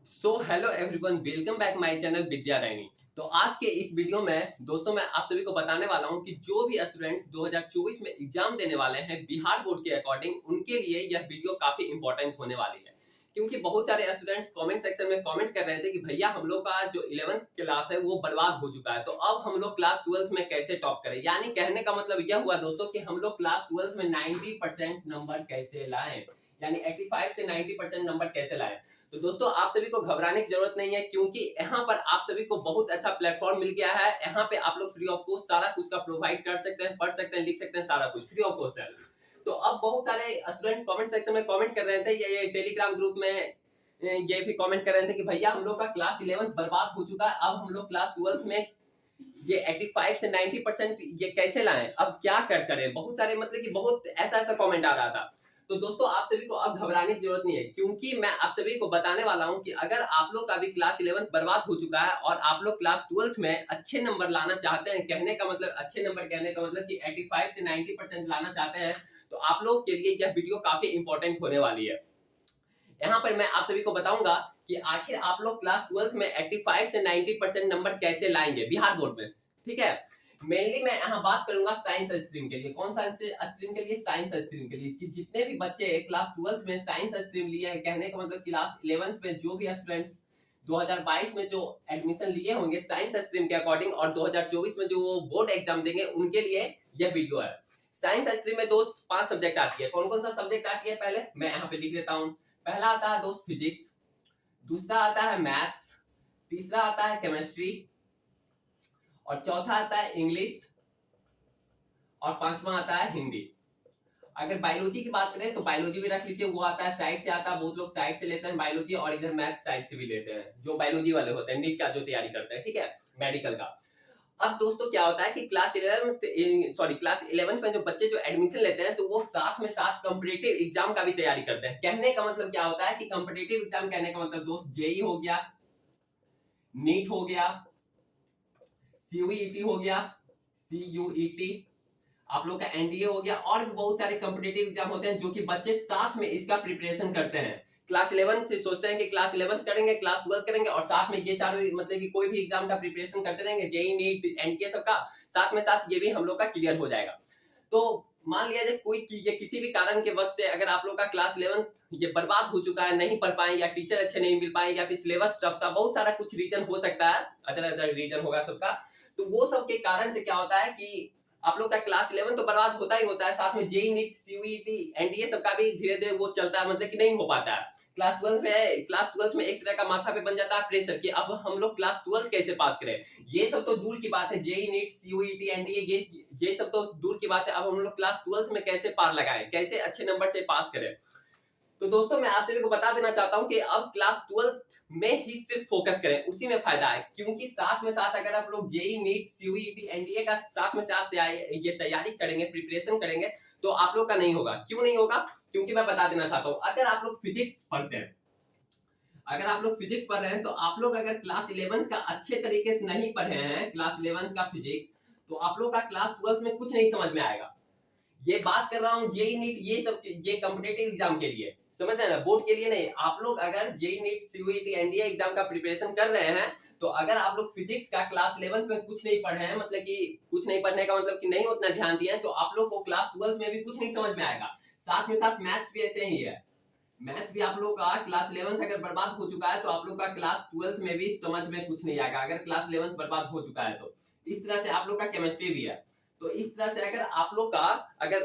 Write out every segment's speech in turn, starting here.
Hello everyone, welcome back my channel Vidya Raini. तो आज के इस वीडियो में दोस्तों मैं आप सभी को बताने वाला हूं कि जो भी स्टूडेंट्स 2024 में एग्जाम देने वाले हैं बिहार बोर्ड के अकॉर्डिंग, उनके लिए यह वीडियो काफी इंपॉर्टेंट होने वाली है। क्योंकि बहुत सारे स्टूडेंट्स कमेंट सेक्शन में कमेंट कर रहे थे कि भैया हम लोग का जो 11th क्लास है वो बर्बाद हो चुका है, तो अब हम लोग क्लास 12th में कैसे टॉप करें। यानी कहने का मतलब यह हुआ दोस्तों कि हम लोग क्लास 12th में 90% नंबर कैसे लाएं, यानी 85 से 90% नंबर कैसे लाएं। तो दोस्तों आप सभी को घबराने की जरूरत नहीं है, क्योंकि यहाँ पर आप सभी को बहुत अच्छा प्लेटफॉर्म मिल गया है। यहाँ पे आप लोग फ्री ऑफ कॉस्ट सारा कुछ का प्रोवाइड कर सकते हैं, पढ़ सकते हैं, लिख सकते हैं, सारा कुछ फ्री ऑफ कॉस्ट है। तो अब बहुत सारे स्टूडेंट कमेंट सेक्शन में कमेंट कर रहे थे, ये टेलीग्राम ग्रुप में ये भी कमेंट कर रहे थे कि भैया हम लोग का क्लास 11 बर्बाद हो चुका है, अब हम लोग क्लास 12 में ये 85 से 90% ये कैसे लाएं, अब क्या करें। बहुत सारे मतलब कि बहुत ऐसा ऐसा कमेंट आ रहा था। तो दोस्तों आप सभी को अब घबराने की जरूरत नहीं है, क्योंकि मैं आप सभी को बताने वाला हूं कि अगर आप लोग का भी क्लास 11 बर्बाद हो चुका है और आप लोग क्लास 12 में अच्छे नंबर लाना चाहते हैं, कहने का मतलब अच्छे नंबर कहने का मतलब कि 85 से 90% लाना चाहते हैं, तो आप लोग के लिए यह वीडियो काफी इंपॉर्टेंट होने वाली है। यहाँ पर मैं आप सभी को बताऊंगा कि आखिर आप लोग क्लास 12th में 85 से 90% नंबर कैसे लाएंगे बिहार बोर्ड में। ठीक है, मेनली मैं यहाँ बात करूंगा साइंस स्ट्रीम के लिए। कौन सा स्ट्रीम के लिए? साइंस स्ट्रीम के लिए। कि जितने भी बच्चे क्लास 12th में साइंस स्ट्रीम लिए हैं, कहने का मतलब क्लास 11th में जो भी स्टूडेंट्स 2022 में जो एडमिशन लिए होंगे साइंस स्ट्रीम के अकॉर्डिंग, और 2024 में जो बोर्ड एग्जाम देंगे उनके लिए यह वीडियो है। साइंस स्ट्रीम में दोस्त 5 सब्जेक्ट आती है। कौन कौन सा सब्जेक्ट आती है पहले मैं यहाँ पे लिख देता हूँ। पहला आता है दोस्त फिजिक्स, दूसरा आता है मैथ्स, तीसरा आता है केमिस्ट्री, और चौथा आता है इंग्लिश, और पांचवा आता है हिंदी। अगर बायोलॉजी की बात करें तो बायोलॉजी भी रख लीजिए, वो आता है साइड से आता है, बहुत लोग साइड से लेते हैं बायोलॉजी, और इधर मैथ साइड से भी लेते हैं जो बायोलॉजी वाले होते हैं, नीट का जो तैयारी करते हैं, ठीक है, मेडिकल का। अब दोस्तों क्या होता है कि क्लास 11 में जो बच्चे जो एडमिशन लेते हैं तो वो साथ में साथ कॉम्पिटिटिव एग्जाम का भी तैयारी करते हैं। कहने का मतलब क्या होता है कि कॉम्पिटिटिव एग्जाम कहने का मतलब दोस्त जेई हो गया, नीट हो गया, सीयूईटी हो गया, सीयूईटी, आप लोग का एनडीए हो गया, और भी बहुत सारे कॉम्पिटिटिव एग्जाम होते हैं जो कि बच्चे साथ में इसका प्रिपरेशन करते हैं। क्लास 11 से सोचते हैं कि क्लास 11 करेंगे, क्लास 12 करेंगे, और साथ में ये चारों मतलब कि कोई भी एग्जाम का प्रिपरेशन करते रहेंगे, जेई नीट एनडीए सबका साथ में साथ ये भी हम लोग का क्लियर हो जाएगा। तो मान लिया जाए कोई ये किसी भी कारण के वजह से अगर आप लोग का क्लास 11 ये बर्बाद हो चुका है, नहीं पढ़ पाए, या टीचर अच्छे नहीं मिल पाए, या फिर सिलेबस टफ था, बहुत सारा कुछ रीजन हो सकता है, अदर अदर रीजन होगा सबका। तो वो सब के कारण से क्या होता है कि आप लोग का क्लास 11 तो बर्बाद होता ही होता है, साथ में जेई नीट सीयूईटी एनडीए सबका भी धीरे धीरे वो चलता है, मतलब कि नहीं हो पाता है। क्लास 12 में एक तरह का माथा पे बन जाता है प्रेशर कि अब हम लोग क्लास 12 कैसे पास करें। ये सब तो दूर की बात है, जेई नीट सीयूईटी एनडीए ये सब तो दूर की बात है, अब हम लोग क्लास 12 में कैसे पार लगाएं, कैसे अच्छे नंबर से पास करें। तो दोस्तों मैं आप सभी को बता देना चाहता हूं कि अब क्लास 12 में ही सिर्फ फोकस करें, उसी में फायदा है। क्योंकि साथ में साथ अगर आप लोग जेई नीट सीयूईटी एनडीए का साथ में साथ ये तैयारी करेंगे, प्रिपरेशन करेंगे, तो आप लोग का नहीं होगा। क्यों नहीं होगा? क्योंकि मैं बता देना चाहता हूं, अगर आप लोग फिजिक्स पढ़ते हैं, अगर आप लोग फिजिक्स पढ़ रहे हैं, तो आप लोग अगर क्लास 11 का अच्छे तरीके से नहीं पढ़े हैं, क्लास 11 का फिजिक्स, तो आप लोग का क्लास 12 में कुछ नहीं समझ में आएगा। ये बात कर रहा हूँ जेई नीट ये सब ये कॉम्पिटिटिव एग्जाम के लिए, समझ रहे हैं ना, बोर्ड के लिए नहीं। आप लोग अगर JEE NEET CUET NDA exam का प्रिपरेशन कर रहे हैं, तो अगर आप लोग फिजिक्स का क्लास 11 में कुछ नहीं पढ़े हैं, मतलब कि कुछ नहीं पढ़ने का मतलब कि नहीं उतना ध्यान दिया है, तो आप लोग को क्लास 12 में भी कुछ नहीं समझ में आएगा। साथ में साथ मैथ्स भी ऐसे ही है। मैथ्स भी आप लोग का क्लास 11 अगर बर्बाद हो चुका है, तो आप लोग का क्लास 12 में भी समझ में कुछ नहीं आएगा, अगर क्लास 11 बर्बाद हो चुका है तो। इस तरह से आप लोग का केमिस्ट्री भी है। तो इस तरह से अगर आप लोग का अगर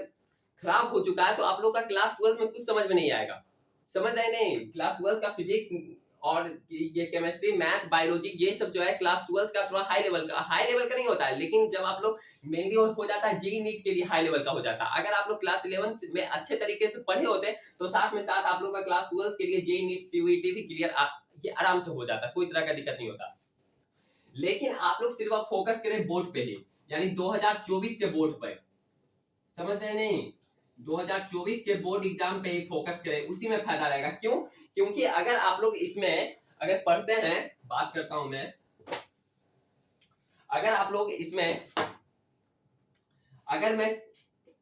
खराब हो चुका है, तो आप लोग का क्लास 12 में कुछ समझ में नहीं आएगा। समझ रहे नहीं? क्लास 12 का फिजिक्स और ये केमिस्ट्री मैथ बायोलॉजी ये सब जो है क्लास 12 का थोड़ा हाई लेवल का नहीं होता है, लेकिन जब आप लोग मेनली हो जाता है जेई नीट के लिए हाई लेवल का हो जाता है। अगर आप लोग क्लास 11 में अच्छे तरीके से पढ़े होते, तो साथ में साथ आप लोग का क्लास 12 के लिए जेई नीट सीयूईटी भी क्लियर ये आराम से हो जाता, कोई तरह का दिक्कत नहीं होता। लेकिन आप लोग सिर्फ फोकस करें बोर्ड पे ही, यानी 2024 के बोर्ड पे, समझ रहे नहीं, 2024 के बोर्ड एग्जाम पे ही फोकस करें, उसी में फायदा रहेगा। क्यों? क्योंकि अगर आप लोग इसमें अगर पढ़ते हैं, बात करता हूं मैं, अगर आप लोग इसमें अगर मैं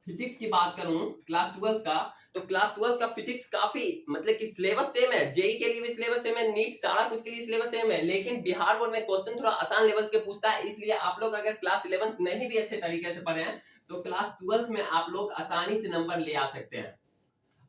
फिजिक्स की बात करूं क्लास 12 का, तो क्लास 12 का फिजिक्स काफी मतलब कि सिलेबस सेम है, जेई के लिए भी सिलेबस सेम है, नीट सारा कुछ के लिए सिलेबस सेम है, लेकिन बिहार बोर्ड में क्वेश्चन थोड़ा आसान लेवल के पूछता है। इसलिए आप लोग अगर क्लास 11 नहीं भी अच्छे तरीके से पढ़े हैं तो क्लास 12 में आप लोग आसानी से नंबर ले आ सकते हैं।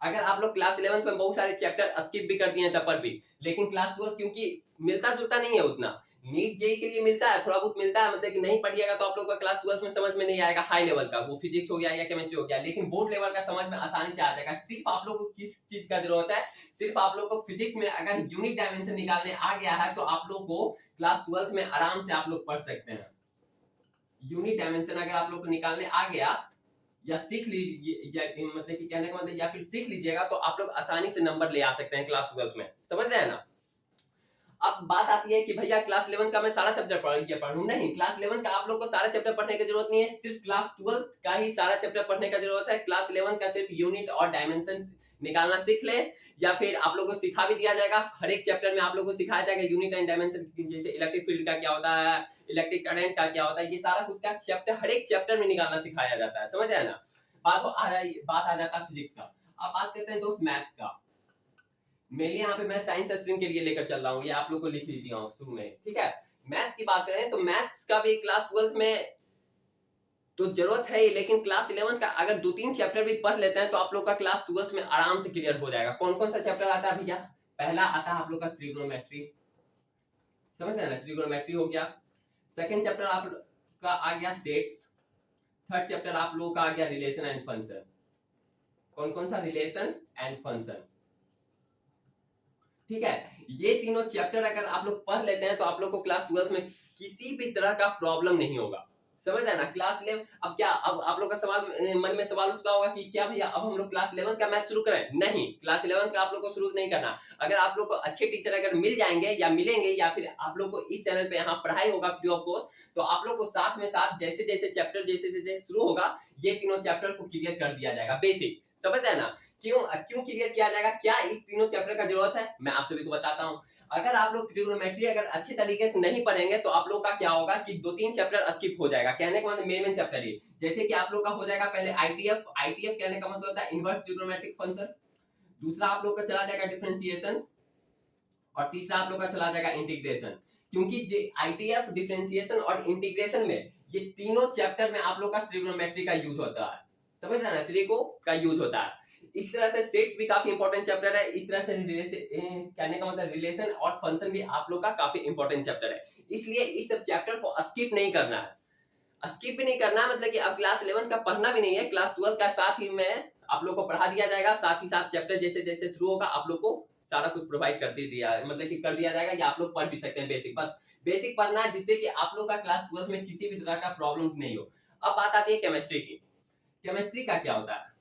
अगर आप लोग क्लास 11 में बहुत सारे चैप्टर स्किप भी कर दिए हैं तब पर भी, लेकिन क्लास 12 क्योंकि मिलता जुलता नहीं है उतना, नीट जेई के लिए मिलता है, थोड़ा बहुत मिलता है, मतलब कि नहीं पढ़िएगा तो आप लोग का क्लास 12 में समझ में नहीं आएगा हाई लेवल का, वो फिजिक्स हो गया या केमिस्ट्री हो गया, लेकिन बोर्ड लेवल का समझ में आसानी से आ जाएगा। सिर्फ आप लोग को किस चीज का जरूरत है, सिर्फ आप लोग को फिजिक्स में अगर यूनिट डायमेंशन निकालने आ गया है तो आप लोग को क्लास 12 में आराम से आप लोग पढ़ सकते हैं। यूनिट डायमेंशन अगर आप लोग को निकालने आ गया या सीख लीजिए, या मतलब कि कहने का मतलब या फिर सीख लीजिएगा तो आप लोग आसानी से नंबर ले आ सकते हैं क्लास 12 में, समझ रहे हैं ना। अब बात आती है कि भैया क्लास 11 का मैं सारा चैप्टर पढ़ूं, नहीं, क्लास 11 का आप लोग को सारा चैप्टर पढ़ने की जरूरत नहीं है, सिर्फ क्लास 12 का ही सारा चैप्टर पढ़ने का जरूरत है। क्लास 11 का सिर्फ यूनिट और डायमेंशन निकालना सीख ले, या फिर आप लोगों को सिखा भी दिया जाएगा, हर एक चैप्टर में आप लोगों को सिखाया जाएगा यूनिट एंड डायमेंशन, जैसे इलेक्ट्रिक फील्ड का क्या होता है, इलेक्ट्रिक करंट का क्या होता है, ये सारा कुछ का चैप्टर हर एक चैप्टर में निकालना सिखाया जाता है, समझ आया ना। बात आ जाता है फिजिक्स का। अब बात करते हैं दोस्त मैथ्स का। मेनली यहाँ पे मैं साइंस स्ट्रीम के लिए लेकर चल रहा हूँ, ये आप लोग को लिख दिया हूँ शुरू में, ठीक है। मैथ्स की बात करें तो मैथ्स का भी क्लास 12 में तो जरूरत है ही, लेकिन क्लास 11 का अगर 2-3 चैप्टर भी पढ़ लेते हैं तो आप लोग का क्लास 12 में आराम से क्लियर हो जाएगा। कौन कौन सा चैप्टर आता है भैया? पहला आता है आप लोग का ट्रिग्नोमेट्री, समझ रहे हैं ना, ट्रिग्नोमेट्री हो गया। सेकंड चैप्टर आप का आ गया सेट्स। थर्ड चैप्टर आप लोगों का आ गया रिलेशन एंड फंक्शन। कौन कौन सा? रिलेशन एंड फंक्शन, ठीक है। ये तीनों चैप्टर अगर आप लोग पढ़ लेते हैं तो आप लोग को क्लास 12 में किसी भी तरह का प्रॉब्लम नहीं होगा, समझ रहे ना। क्लास 11 अब क्या, अब आप लोग का सवाल मन में सवाल उठता होगा कि क्या भैया अब हम लोग क्लास 11 का मैथ शुरू करें? नहीं, क्लास 11 का आप लोग को शुरू नहीं करना। अगर आप लोग को अच्छे टीचर अगर मिल जाएंगे या मिलेंगे, या फिर आप लोग को इस चैनल पे यहाँ पढ़ाई होगा फ्री ऑफ कॉस्ट, तो आप लोग को साथ में साथ जैसे जैसे चैप्टर जैसे जैसे शुरू होगा ये तीनों चैप्टर को क्लियर कर दिया जाएगा, बेसिक, समझ रहे ना। क्यों क्यों क्लियर किया जाएगा, क्या इस तीनों चैप्टर का जरूरत है, मैं आप सभी को बताता हूँ। अगर आप लोग ट्रिग्नोमेट्री अगर अच्छे तरीके से नहीं पढ़ेंगे तो आप लोग का क्या होगा कि 2-3 चैप्टर स्किप हो जाएगा। कहने का मतलब मेन चैप्टर ही, जैसे कि आप लोग का हो जाएगा पहले आईटीएफ। आईटीएफ कहने का मतलब होता है इनवर्स ट्रिग्नोमेट्रिक फंक्शन। दूसरा आप लोग का चला जाएगा डिफरेंशिएशन, और तीसरा आप लोग का चला जाएगा इंटीग्रेशन। क्योंकि आईटीएफ, डिफरेंशिएशन और इंटीग्रेशन में ये तीनों चैप्टर में आप लोग का ट्रिग्नोमेट्री का यूज होता है, समझ रहे ना, त्रिको का यूज होता है। इस तरह से सेट्स भी काफी इंपॉर्टेंट चैप्टर है, इस तरह से कहने का मतलब रिलेशन और फंक्शन भी आप लोग का काफी इंपॉर्टेंट चैप्टर है। इसलिए इस सब चैप्टर को स्किप नहीं करना है, स्किप भी नहीं करना, मतलब कि अब क्लास 11 का पढ़ना भी नहीं है, क्लास 12 का साथ ही में आप लोग को पढ़ा दिया जाएगा, साथ ही साथ चैप्टर जैसे जैसे शुरू होगा आप लोग को सारा कुछ प्रोवाइड कर दिया, मतलब कि कर दिया जाएगा, या आप लोग पढ़ भी सकते हैं बेसिक, बस बेसिक पढ़ना है जिससे कि आप लोग का क्लास 12 में किसी भी तरह का प्रॉब्लम नहीं हो। अब बात आती है केमिस्ट्री की। केमिस्ट्री का क्या होता है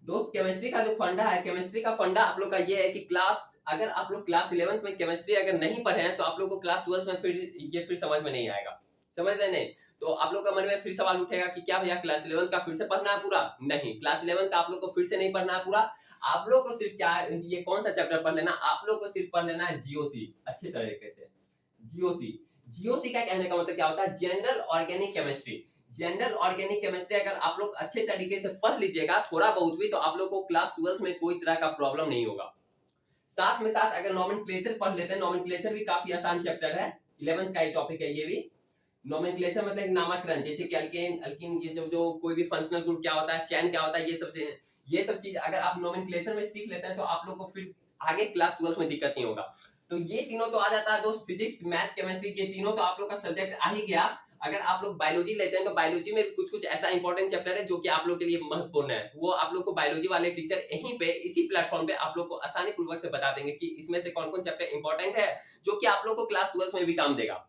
दोस्त? केमिस्ट्री का जो फंडा है, केमिस्ट्री का फंडा आप लोग का ये है कि क्लास, अगर आप लोग क्लास 11 में केमिस्ट्री अगर नहीं पढ़े हैं तो आप लोग को क्लास 12 में फिर समझ में नहीं आएगा, समझ रहे नहीं। तो आप लोग का मन में फिर सवाल उठेगा कि क्या भैया क्लास 11 का फिर से पढ़ना है पूरा? नहीं, क्लास 11 का आप लोग को फिर से नहीं पढ़ना है पूरा। आप लोग को सिर्फ क्या, ये कौन सा चैप्टर पढ़ लेना, आप लोग को सिर्फ पढ़ लेना है जीओसी अच्छे तरीके से। जीओसी, जीओसी का कहने का मतलब क्या होता है? General organic chemistry. General organic chemistry अगर आप लोग अच्छे तरीके से पढ़ लीजिएगा थोड़ा बहुत भी, तो आप लोग को क्लास 12 में कोई तरह का प्रॉब्लम नहीं होगा। साथ में साथ अगर नोमेनक्लेचर पढ़ लेते हैं, नोमेनक्लेचर भी काफी आसान चैप्टर है, 11th का ही टॉपिक है ये भी। नोमेनक्लेचर मतलब नामकरण, जैसे कि अल्केन, अल्कीन, ये जो कोई भी फंक्शनल ग्रुप क्या होता है, चैन क्या होता है, ये सब चीज अगर आप नोमेनक्लेचर में सीख लेते हैं तो आप लोग को फिर आगे क्लास 12 में दिक्कत नहीं होगा। तो ये तीनों तो आ जाता है दोस्त, फिजिक्स, मैथ, केमिस्ट्री, ये तीनों तो आप लोग का सब्जेक्ट आ ही गया। अगर आप लोग बायोलॉजी लेते हैं तो बायोलॉजी में भी कुछ कुछ ऐसा इंपॉर्टेंट चैप्टर है जो कि आप लोग के लिए महत्वपूर्ण है, वो आप लोग को बायोलॉजी वाले टीचर यहीं पे इसी प्लेटफॉर्म पे आप लोग को आसानी पूर्वक से बता देंगे कि इसमें से कौन कौन चैप्टर इंपॉर्टेंट है जो कि आप लोग को क्लास 12 में भी काम देगा।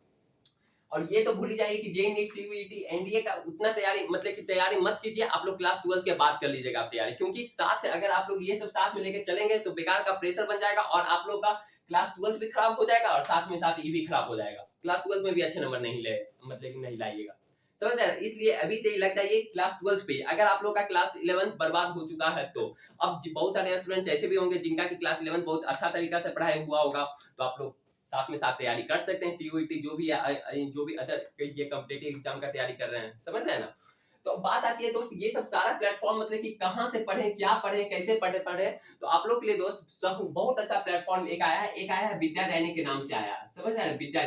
और ये तो भूल ही जाइए कि जेई नीट सीयूईटी एनडीए का उतना तैयारी, मतलब कि तैयारी मत कीजिए, आप लोग क्लास 12 के बाद कर लीजिएगा आप तैयारी, क्योंकि साथ अगर आप लोग ये सब साथ में लेके चलेंगे तो बेकार का प्रेशर बन जाएगा और आप लोग का क्लास 12 भी खराब हो जाएगा और साथ में साथ ये भी खराब हो जाएगा, क्लास 12 में भी अच्छे नंबर नहीं ले, मतलब कि नहीं लाइएगा, समझ रहे हैं। इसलिए अभी से ही लग जाइए क्लास 12 पे। अगर आप लोग का क्लास 11 बर्बाद हो चुका है तो अब बहुत सारे स्टूडेंट्स ऐसे भी होंगे जिनका की क्लास 11 बहुत अच्छा तरीका से पढ़ाई हुआ होगा, तो आप लोग साथ में साथ तैयारी कर सकते हैं, सीयूईटी जो भी अदर ये कॉम्पिटिटिव एग्जाम का तैयारी कर रहे हैं, समझ रहे हैं ना। तो बात आती है दोस्त, ये सब सारा प्लेटफॉर्म मतलब कि कहाँ से पढ़े, क्या पढ़े, कैसे पढ़े, तो आप लोग के लिए दोस्त सब बहुत अच्छा प्लेटफॉर्म एक आया है विद्या दैनिक के नाम से आया है, समझ रहे हैं? विद्या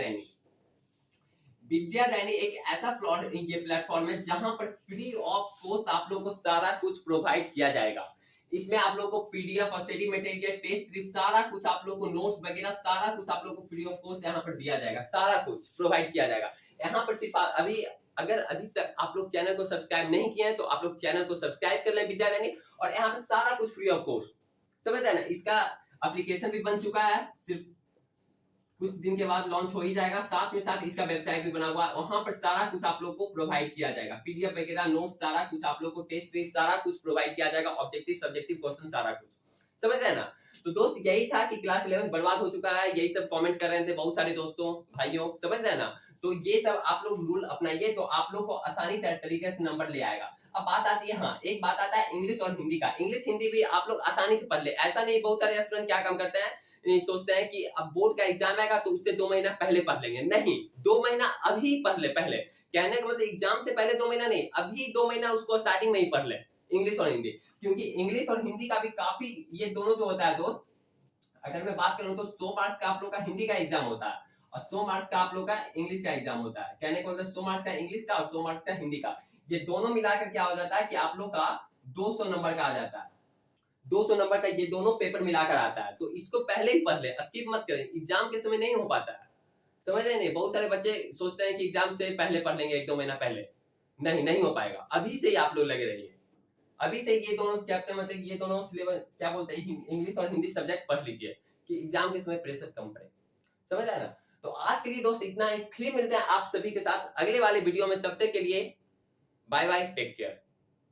दैनिक एक ऐसा ये प्लेटफॉर्म है जहां पर फ्री ऑफ कॉस्ट आप लोगों को सारा कुछ प्रोवाइड किया जाएगा। इसमें आप लोगों को PDF, study material, test series, सारा कुछ आप लोगों को, नोट्स वगैरह सारा कुछ आप लोगों को फ्री ऑफ कॉस्ट यहाँ पर दिया जाएगा, सारा कुछ प्रोवाइड किया जाएगा। यहाँ पर सिर्फ अभी अगर अभी तक आप लोग चैनल को सब्सक्राइब नहीं किए हैं तो आप लोग चैनल को सब्सक्राइब कर लें विद्या दैनिक, और यहाँ पर सारा कुछ फ्री ऑफ कॉस्ट, समझ रहे हैं ना? इसका एप्लीकेशन भी बन चुका है, सिर्फ कुछ दिन के बाद लॉन्च हो ही जाएगा। साथ में साथ इसका वेबसाइट भी बना हुआ है, वहां पर सारा कुछ आप लोग को प्रोवाइड किया जाएगा, पीडीएफ वगैरह, नोट्स, सारा कुछ आप लोग को, टेस्ट सीरीज, सारा कुछ प्रोवाइड किया जाएगा, ऑब्जेक्टिव सब्जेक्टिव क्वेश्चन, सारा कुछ, समझ रहे हैं ना? तो दोस्त यही था कि क्लास 11 बर्बाद हो चुका है, यही सब कमेंट कर रहे थे बहुत सारे दोस्तों भाइयों, समझ रहे हैं ना? तो ये सब आप लोग रूल अपनाइए तो आप लोग को आसानी तरीके से नंबर ले आएगा। अब बात आती है, हाँ एक बात आता है इंग्लिश और हिंदी का। इंग्लिश हिंदी भी आप लोग आसानी से पढ़ ले, ऐसा नहीं बहुत सारे स्टूडेंट क्या काम करते हैं, सोचते हैं कि अब बोर्ड का एग्जाम आएगा तो उससे 2 महीना पहले पढ़ लेंगे, नहीं, 2 महीना अभी पढ़ ले। पहले कहने का मतलब एग्जाम से पहले 2 महीना नहीं, अभी 2 महीना उसको स्टार्टिंग में ही पढ़ ले, इंग्लिश और हिंदी। क्योंकि इंग्लिश और हिंदी का भी काफी, ये दोनों जो होता है दोस्त, अगर मैं बात करूं तो 100 मार्क्स का आप लोग का हिंदी का एग्जाम होता है और 100 मार्क्स का आप लोग का इंग्लिश का एग्जाम होता है। कहने का मतलब 100 मार्क्स का इंग्लिश का और 100 मार्क्स का हिंदी का, ये दोनों मिलाकर क्या हो जाता है कि आप लोग का 200 नंबर का आ जाता है। 200 नंबर का ये दोनों पेपर मिलाकर आता है, तो इसको पहले ही पढ़ ले, स्किप मत करें, एग्जाम के समय नहीं हो पाता है, समझ रहे नहीं? बहुत सारे बच्चे सोचते हैं कि एग्जाम से पहले पढ़ लेंगे, 1-2 महीना पहले, नहीं हो पाएगा। अभी से ही आप लोग लगे रहिए, अभी से ये दोनों चैप्टर मतलब ये दोनों सिलेबस क्या बोलते हैं, इंग्लिश और हिंदी सब्जेक्ट पढ़ लीजिए कि एग्जाम के समय प्रेशर कम पड़े, समझ आया ना? तो आज के लिए दोस्त इतना ही, फिर मिलते हैं आप सभी के साथ अगले वाले वीडियो में, तब तक के लिए बाय बाय, टेक केयर।